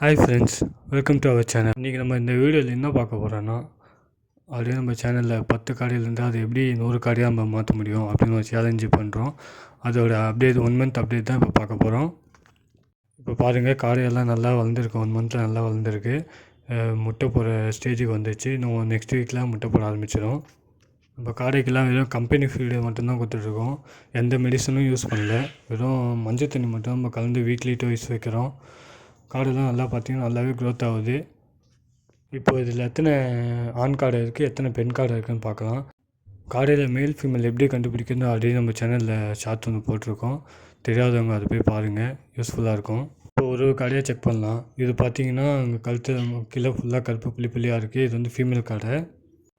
Hi friends, welcome to our channel. இன்றைக்கி நம்ம இந்த வீடியோவில் என்ன பார்க்க போகிறோன்னா, ஆல்ரெடி நம்ம சேனலில் 10 கார்டுலேருந்து அது எப்படி 100 கார்டையாக நம்ம மாற்ற முடியும் அப்படின்னு ஒரு சேலஞ்சு பண்ணுறோம். அதோட அப்டேட் 1 மந்த் அப்டேட் தான் இப்போ பார்க்க போகிறோம். இப்போ பாருங்கள், காடையெல்லாம் நல்லா வளர்ந்துருக்கு. 1 மந்தில் நல்லா வளர்ந்துருக்கு. முட்டை போடுற ஸ்டேஜுக்கு வந்துச்சு. இன்னும் நெக்ஸ்ட் வீக்கில் முட்டை போட ஆரம்பிச்சிடும். நம்ம காடைக்கெல்லாம் வெறும் கம்பெனி ஃபீடு மட்டும்தான் கொடுத்துட்ருக்கோம். எந்த மெடிசனும் யூஸ் பண்ணல. வெறும் மஞ்சள் தண்ணி மட்டும் நம்ம கலந்து வீக்லி 2 வைஸ் வைக்கிறோம். காடெல்லாம் நல்லா பார்த்திங்கன்னா நல்லாவே க்ரோத் ஆகுது. இப்போ இதில் எத்தனை ஆண் காடை இருக்குது, எத்தனை பெண் காடை இருக்குதுன்னு பார்க்கலாம். காடையில் மேல் ஃபீமேல் எப்படி கண்டுபிடிக்கணும்னு ஆல்ரெடி நம்ம சேனலில் ஷார்ட் ஒன்று போட்டிருக்கோம். தெரியாதவங்க அதை போய் பாருங்கள், யூஸ்ஃபுல்லாக இருக்கும். இப்போ ஒரு காடையாக செக் பண்ணலாம். இது பார்த்திங்கன்னா அங்கே கழுத்து கீழே ஃபுல்லாக கருப்பு புள்ளி புள்ளியாக இருக்குது. இது வந்து ஃபீமேல் காடை.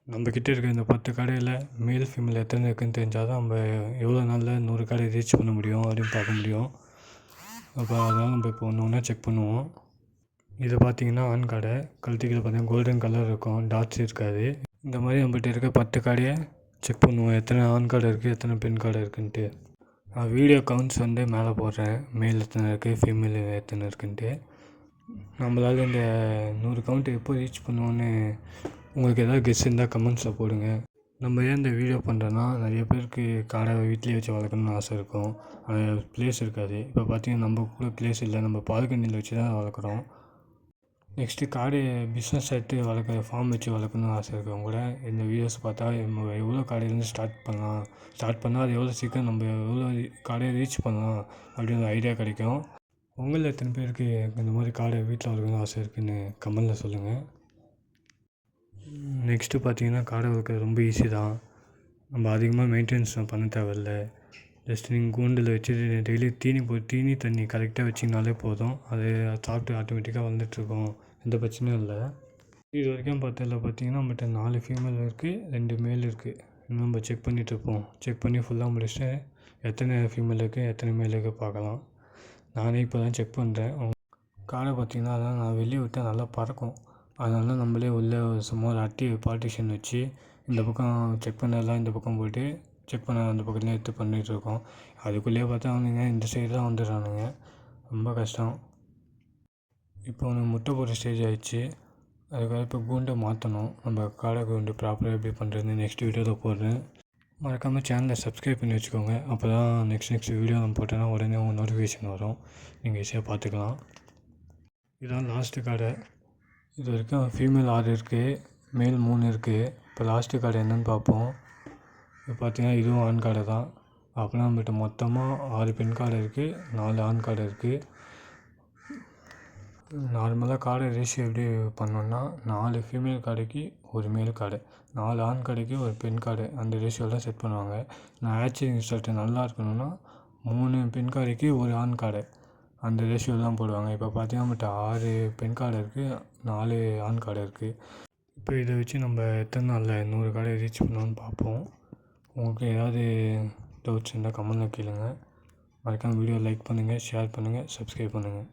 நம்மக்கிட்ட இருக்க இந்த 10 காடையில் மேல் ஃபீமேல் எத்தனை இருக்குதுன்னு தெரிஞ்சால் தான் நம்ம எவ்வளோ நாளில் 100 காடை ரீச் பண்ண முடியும் அப்படின்னு பார்க்க முடியும். அப்போ அதனால் நம்ம இப்போ ஒன்று ஒன்றா செக் பண்ணுவோம். இது பார்த்திங்கன்னா ஆண் காடை. கழுத்துக்கில் பார்த்திங்கன்னா கோல்டன் கலர் இருக்கும், டாட்ஸ் இருக்காது. இந்த மாதிரி நம்மகிட்ட இருக்க 10 காடையை செக் பண்ணுவோம், எத்தனை ஆண் காடை இருக்குது, எத்தனை பெண் காடை இருக்குன்ட்டு. நான் வீடியோ கவுண்ட்ஸ் வந்து மேலே போடுறேன், மேல் எத்தனை இருக்குது, ஃபீமேல் எத்தனை இருக்குன்ட்டு. நம்மளால் இந்த 100 கவுண்ட்டு எப்போ ரீச் பண்ணுவோன்னு உங்களுக்கு எதாவது கெஸ் இருந்தால் கமெண்ட்ஸில் போடுங்க. நம்ம ஏன் இந்த வீடியோ பண்ணுறோன்னா, நிறைய பேருக்கு காடை வீட்லேயே வச்சு வளர்க்கணும்னு ஆசை இருக்கும். ஆனால் ப்ளேஸ் இருக்காது. இப்போ பார்த்திங்கன்னா நம்ம கூட ப்ளேஸ் இல்லை, நம்ம பால்கனியில் வச்சு தான் வளர்க்குறோம். நெக்ஸ்ட்டு காடை பிஸ்னஸ் எடுத்து வளர்க்க ஃபார்ம் வச்சு வளர்க்கணும்னு ஆசை இருக்கவங்க கூட இந்த வீடியோஸ் பார்த்தா நம்ம எவ்வளோ காடையிலேருந்து ஸ்டார்ட் பண்ணால் அது எவ்வளோ சீக்கிரம் நம்ம எவ்வளோ காடையை ரீச் பண்ணலாம் அப்படின்னு ஒரு ஐடியா கிடைக்கும். உங்களில் எத்தனை பேருக்கு இந்த மாதிரி காடை வீட்டில் வளர்க்கணும்னு ஆசை இருக்குதுன்னு கமெண்டில் சொல்லுங்கள். நெக்ஸ்ட்டு பார்த்திங்கன்னா காடை வளர்க்குறது ரொம்ப ஈஸி தான். நம்ம அதிகமாக மெயின்டெனன்ஸ் பண்ண தேவையில்லை. ஜஸ்ட் நீங்கள் கூண்டில் வச்சு டெய்லி தீனி தண்ணி கரெக்டாக வச்சிங்கனாலே போதும். அது சாப்பிட்டு ஆட்டோமேட்டிக்காக வந்துட்டுருக்கோம், எந்த பிரச்சனையும் இல்லை. இது வரைக்கும் பார்த்ததில் பார்த்திங்கன்னா நம்மகிட்ட 4 ஃபீமேல் இருக்குது, 2 மேல் இருக்குது. இன்னும் நம்ம செக் பண்ணிகிட்ருப்போம். செக் பண்ணி ஃபுல்லாக முடிச்சுட்டு எத்தனை ஃபீமேல் இருக்குது, எத்தனை மேல் இருக்குது பார்க்கலாம். நானே இப்போ தான் செக் பண்ணுறேன். காடை பார்த்திங்கன்னா அதான் நான் வெளியே விட்டால் நல்லா பறக்கும். அதனால நம்மளே உள்ளே சும்மா ஒரு அட்டி பார்ட்டிஷன் வச்சு இந்த பக்கம் செக் பண்ணதெல்லாம் இந்த பக்கம் போய்ட்டு செக் பண்ண அந்த பக்கத்துலேயே எடுத்து பண்ணிகிட்ருக்கோம். அதுக்குள்ளேயே பார்த்தா அவனுங்க இந்த சைடு தான் வந்துடுறானுங்க. ரொம்ப கஷ்டம். இப்போ அவனுக்கு முட்டை போடுற ஸ்டேஜ் ஆகிடுச்சு. அதுக்காக இப்போ கூண்டை மாற்றணும். நம்ம காடை கூண்டு ப்ராப்பராக எப்படி பண்ணுறதுன்னு நெக்ஸ்ட் வீடியோவில் போடுறேன். மறக்காமல் சேனலை சப்ஸ்கிரைப் பண்ணி வச்சுக்கோங்க. அப்போ தான் நெக்ஸ்ட் வீடியோ நம்ம போட்டோன்னா உடனே உங்கள் நோட்டிஃபிகேஷன் வரும், நீங்கள் ஈஸியாக பார்த்துக்கலாம். இதுதான் லாஸ்ட்டு காடை. இது வரைக்கும் ஃபீமேல் 6 இருக்குது, மேல் 3 இருக்குது. இப்போ லாஸ்ட்டு காடை என்னென்னு பார்ப்போம். இப்போ பார்த்திங்கன்னா இதுவும் ஆண் காடை தான். அப்போனா நம்மகிட்ட மொத்தமாக 6 பெண் காடை இருக்குது, 4 ஆண் காடை இருக்குது. நார்மலாக காடை ரேஷியோ எப்படி பண்ணோன்னா, 4 ஃபீமேல் காடைக்கு 1 மேல் காடை, 4 ஆண் காடைக்கு 1 பெண் காடை, அந்த ரேஷியோவில் தான் செட் பண்ணுவாங்க. நான் ஆக்சுவலி ரிசல்ட்டு நல்லா இருக்கணும்னா 3 பெண் காடைக்கு 1 ஆண் காடை, அந்த ரேஷியோவில் தான் போடுவாங்க. இப்போ பார்த்திங்கன்னா நம்மகிட்ட 6 பெண் காடை இருக்குது, 4 ஆண் காடை இருக்குது. இப்போ இதை வச்சு நம்ம எத்தனை நாளில் 100 காடை ரீச் பண்ணோன்னு பார்ப்போம். உங்களுக்கு ஏதாவது டவுட்ஸ் இருந்தால் கமெண்ட்டில் கேளுங்க. மறக்காமல் வீடியோ லைக் பண்ணுங்கள், ஷேர் பண்ணுங்கள், சப்ஸ்கிரைப் பண்ணுங்கள்.